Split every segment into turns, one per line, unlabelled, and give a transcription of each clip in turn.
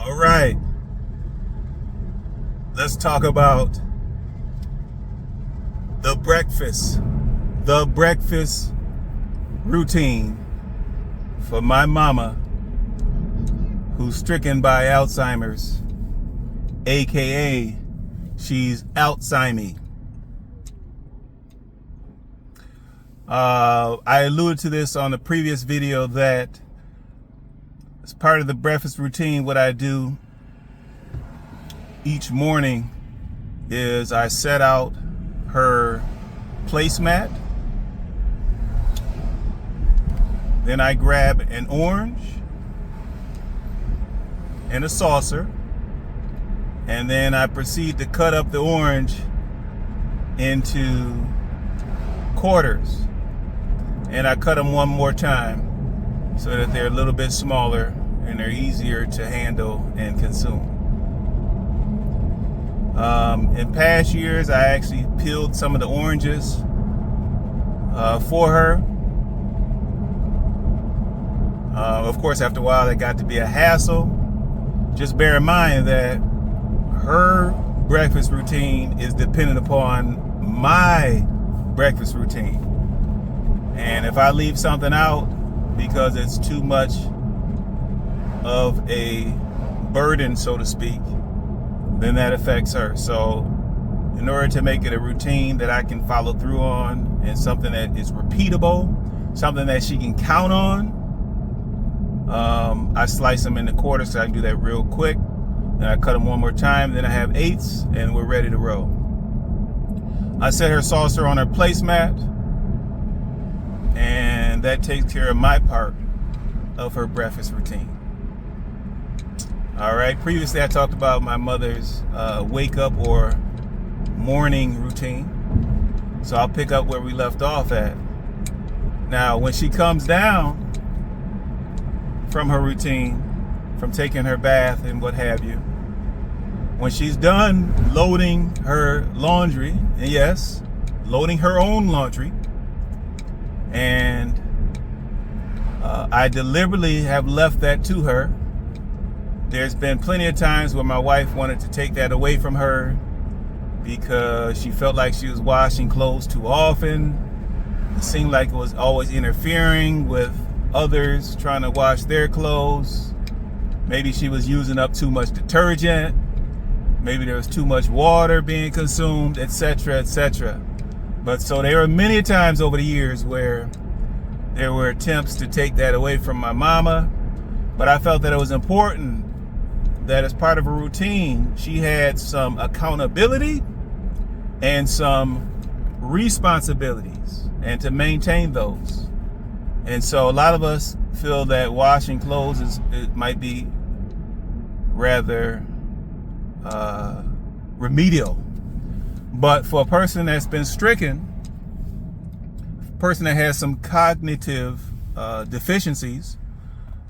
All right, let's talk about the breakfast routine for my mama who's stricken by Alzheimer's, aka she's Alzheimer. I alluded to this on the previous video that as part of the breakfast routine, what I do each morning is I set out her placemat, then I grab an orange and a saucer, and then I proceed to cut up the orange into quarters, and I cut them one more time so that they're a little bit smaller and they're easier to handle and consume. In past years, I actually peeled some of the oranges for her. Of course, after a while, that got to be a hassle. Just bear in mind that her breakfast routine is dependent upon my breakfast routine. And if I leave something out because it's too much of a burden, so to speak, then that affects her. So in order to make it a routine that I can follow through on and something that is repeatable, something that she can count on, I slice them into quarters so I can do that real quick. Then I cut them one more time. Then I have eighths and we're ready to roll. I set her saucer on her placemat, and that takes care of my part of her breakfast routine. All right, previously I talked about my mother's wake up or morning routine. So I'll pick up where we left off at. Now, when she comes down from her routine, from taking her bath and what have you, when she's done loading her laundry, and yes, loading her own laundry, and I deliberately have left that to her. There's been plenty of times where my wife wanted to take that away from her because she felt like she was washing clothes too often. It seemed like it was always interfering with others trying to wash their clothes. Maybe she was using up too much detergent. Maybe there was too much water being consumed, etc., etc. But so there were many times over the years where there were attempts to take that away from my mama. But I felt that it was important that as part of a routine, she had some accountability and some responsibilities, and to maintain those. And so a lot of us feel that washing clothes it might be rather remedial. But for a person that's been stricken, a person that has some cognitive deficiencies,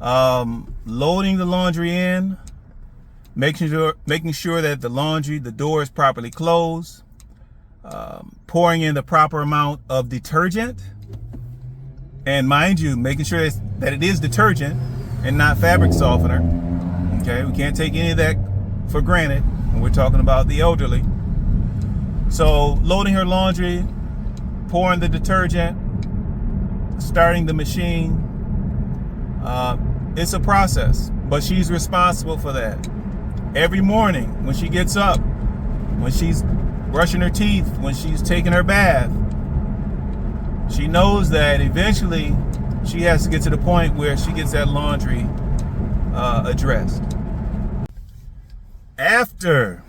loading the laundry in, making sure that the door is properly closed, pouring in the proper amount of detergent, and mind you, making sure that it is detergent and not fabric softener. Okay, we can't take any of that for granted when we're talking about the elderly. So loading her laundry, pouring the detergent, starting the machine, it's a process, but she's responsible for that. Every morning when she gets up, when she's brushing her teeth, when she's taking her bath, she knows that eventually she has to get to the point where she gets that laundry addressed. After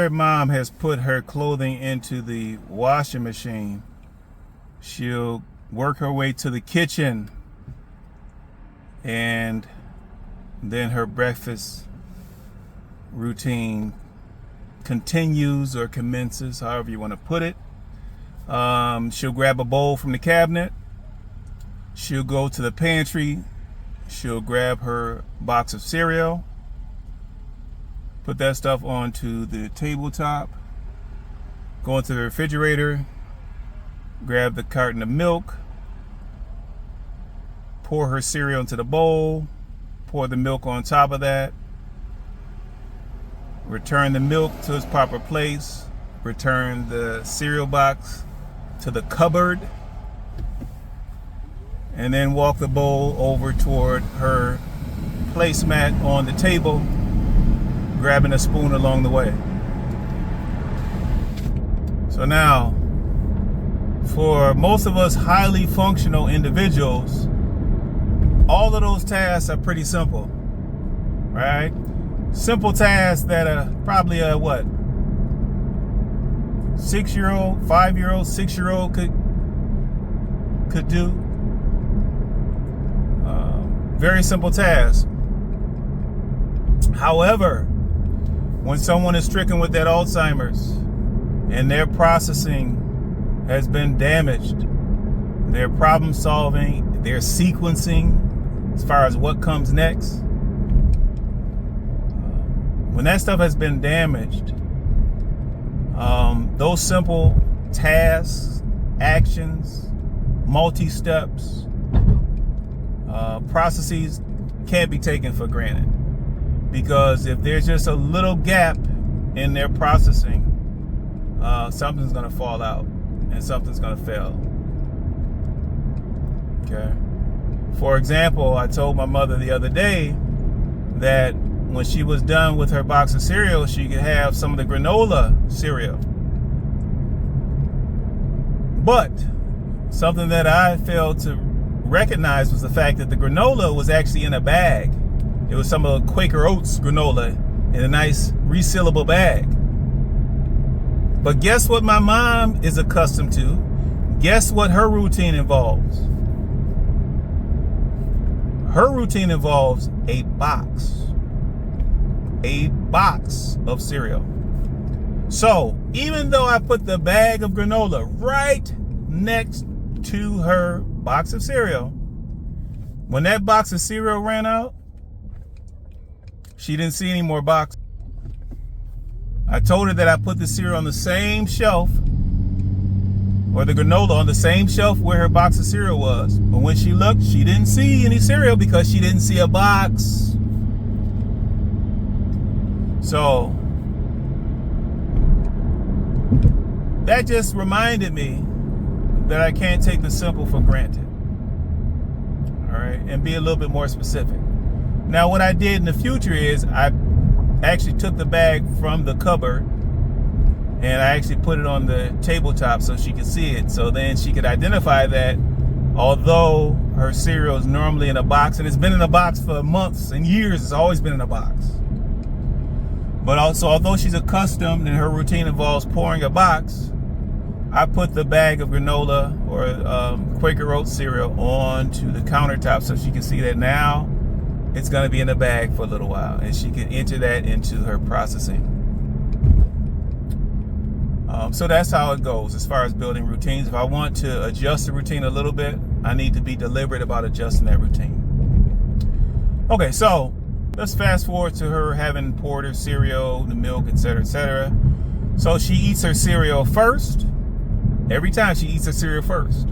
mom has put her clothing into the washing machine, she'll work her way to the kitchen, and then her breakfast routine continues or commences, however you want to put it. She'll grab a bowl from the cabinet. She'll go to the pantry. She'll grab her box of cereal, put that stuff onto the tabletop, go into the refrigerator, grab the carton of milk, pour her cereal into the bowl, pour the milk on top of that, return the milk to its proper place, return the cereal box to the cupboard, and then walk the bowl over toward her placemat on the table, grabbing a spoon along the way. So now, for most of us highly functional individuals, all of those tasks are pretty simple, right? Simple tasks that are probably a 6-year-old, 5-year-old, 6-year-old could do. Very simple tasks. However, when someone is stricken with that Alzheimer's and their processing has been damaged, their problem solving, their sequencing as far as what comes next, when that stuff has been damaged, those simple tasks, actions, multi-steps, processes can't be taken for granted. Because if there's just a little gap in their processing, something's going to fall out and something's going to fail. Okay. For example, I told my mother the other day that when she was done with her box of cereal, she could have some of the granola cereal. But something that I failed to recognize was the fact that the granola was actually in a bag. It was some of the Quaker Oats granola in a nice resealable bag. But guess what my mom is accustomed to? Guess what her routine involves? Her routine involves a box of cereal. So even though I put the bag of granola right next to her box of cereal, when that box of cereal ran out, she didn't see any more boxes. I told her that I put the cereal on the same shelf, or the granola on the same shelf where her box of cereal was. But when she looked, she didn't see any cereal because she didn't see a box. So that just reminded me that I can't take the simple for granted. All right, and be a little bit more specific. Now, what I did in the future is I actually took the bag from the cupboard and I actually put it on the tabletop so she could see it. So then she could identify that although her cereal is normally in a box, and it's been in a box for months and years, it's always been in a box. But also, although she's accustomed and her routine involves pouring a box, I put the bag of granola or Quaker Oats cereal onto the countertop so she can see that now it's going to be in a bag for a little while, and she can enter that into her processing. So that's how it goes as far as building routines. If I want to adjust the routine a little bit, I need to be deliberate about adjusting that routine. Okay, so let's fast forward to her having poured her cereal, the milk, etc., etc. So she eats her cereal first. Every time she eats her cereal first.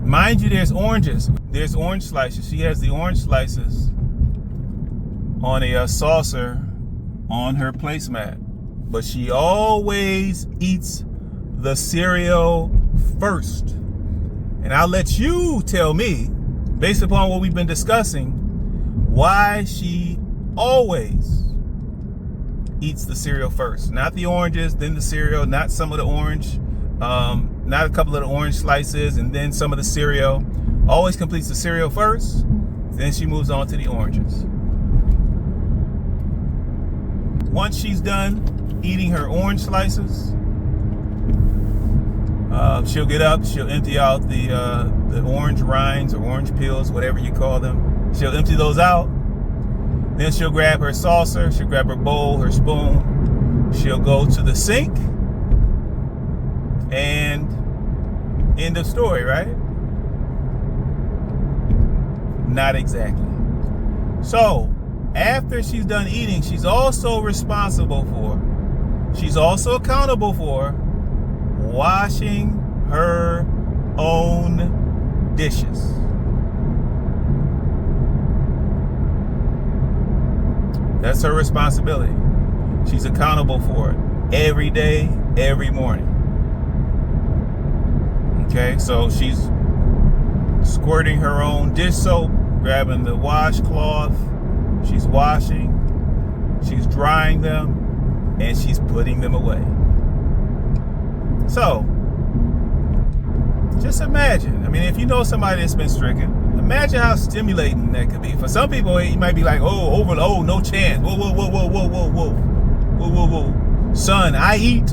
Mind you, there's oranges. There's orange slices. She has the orange slices on a saucer on her placemat. But she always eats the cereal first. And I'll let you tell me, based upon what we've been discussing, why she always eats the cereal first. Not the oranges, then the cereal, not some of the orange, not a couple of the orange slices, and then some of the cereal. Always completes the cereal first, then she moves on to the oranges. Once she's done eating her orange slices, she'll get up, she'll empty out the orange rinds or orange peels, whatever you call them. She'll empty those out. Then she'll grab her saucer, she'll grab her bowl, her spoon. She'll go to the sink, and end of story, right? Not exactly. So after she's done eating, she's also accountable for washing her own dishes. That's her responsibility. She's accountable for it every day, every morning. Okay, so she's squirting her own dish soap, grabbing the washcloth, she's washing, she's drying them, and she's putting them away. So, just imagine. I mean, if you know somebody that's been stricken, imagine how stimulating that could be. For some people, you might be like, oh, no chance. Whoa. Son, I eat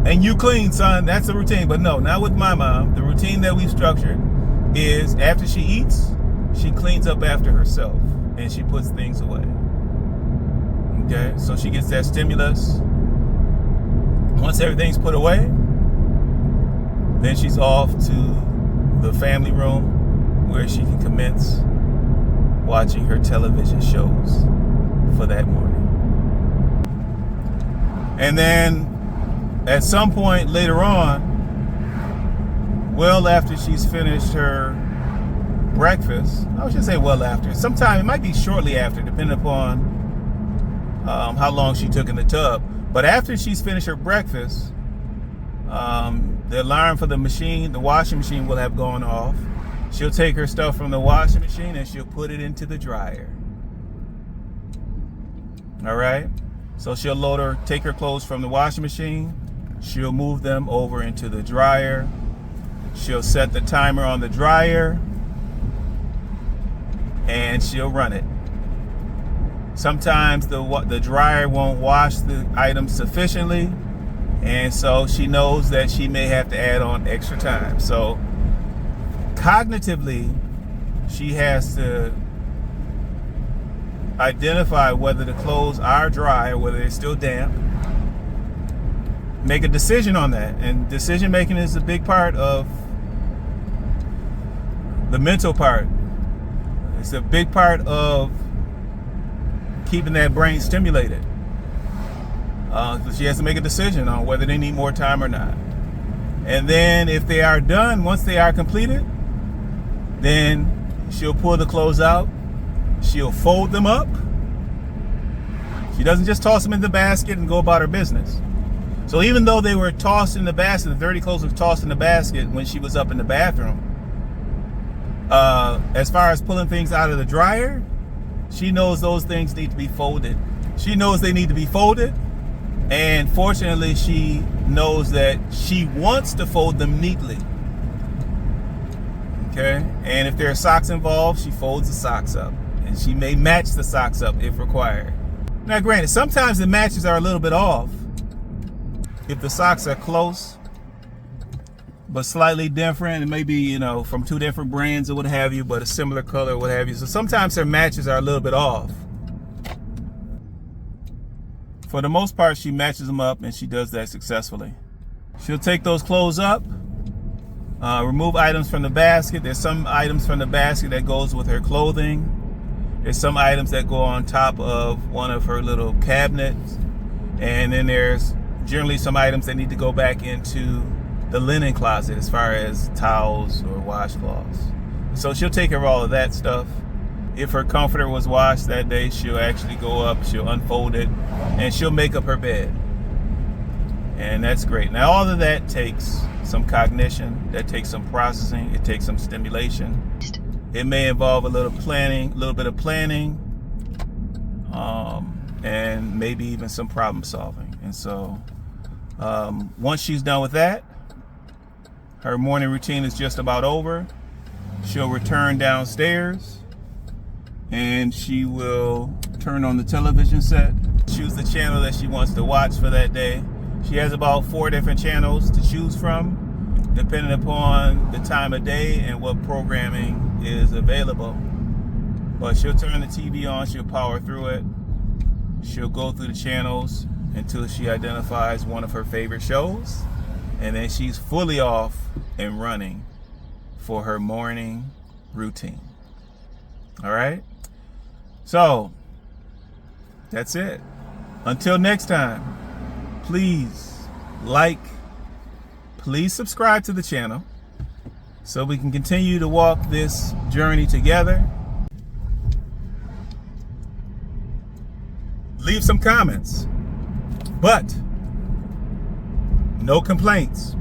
and you clean, son. That's the routine. But no, not with my mom. The routine that we've structured is after she eats, she cleans up after herself and she puts things away. Okay, so she gets that stimulus. Once everything's put away, then she's off to the family room where she can commence watching her television shows for that morning. And then at some point later on, well after she's finished her breakfast, I should say well after, sometime it might be shortly after, depending upon how long she took in the tub. But after she's finished her breakfast, the alarm for the washing machine will have gone off. She'll take her stuff from the washing machine and she'll put it into the dryer. All right? So she'll take her clothes from the washing machine. She'll move them over into the dryer. She'll set the timer on the dryer and she'll run it. Sometimes the dryer won't wash the items sufficiently, and so she knows that she may have to add on extra time. So cognitively, she has to identify whether the clothes are dry or whether they're still damp. Make a decision on that. And decision making is a big part of the mental part. It's a big part of keeping that brain stimulated. So she has to make a decision on whether they need more time or not. And then if they are done, once they are completed, then she'll pull the clothes out. She'll fold them up. She doesn't just toss them in the basket and go about her business. So even though they were tossed in the basket, the dirty clothes were tossed in the basket when she was up in the bathroom, as far as pulling things out of the dryer, she knows those things need to be folded. She knows they need to be folded. And fortunately, she knows that she wants to fold them neatly. Okay? And if there are socks involved, she folds the socks up. And she may match the socks up if required. Now, granted, sometimes the matches are a little bit off. If the socks are close, but slightly different, and maybe, from two different brands or what have you, but a similar color or what have you. So sometimes her matches are a little bit off. For the most part, she matches them up, and she does that successfully. She'll take those clothes up, remove items from the basket. There's some items from the basket that goes with her clothing. There's some items that go on top of one of her little cabinets. And then there's generally some items that need to go back into the linen closet as far as towels or washcloths. So she'll take care of all of that stuff. If her comforter was washed that day, she'll actually go up, she'll unfold it, and she'll make up her bed. And that's great. Now, all of that takes some cognition, that takes some processing, it takes some stimulation. It may involve a little bit of planning, and maybe even some problem solving. And so once she's done with that, her morning routine is just about over. She'll return downstairs and she will turn on the television set, choose the channel that she wants to watch for that day. She has about 4 different channels to choose from, depending upon the time of day and what programming is available. But she'll turn the TV on, she'll power through it, she'll go through the channels until she identifies one of her favorite shows, and then she's fully off and running for her morning routine. All right? So, that's it. Until next time, please please subscribe to the channel so we can continue to walk this journey together. leave some comments. But no complaints.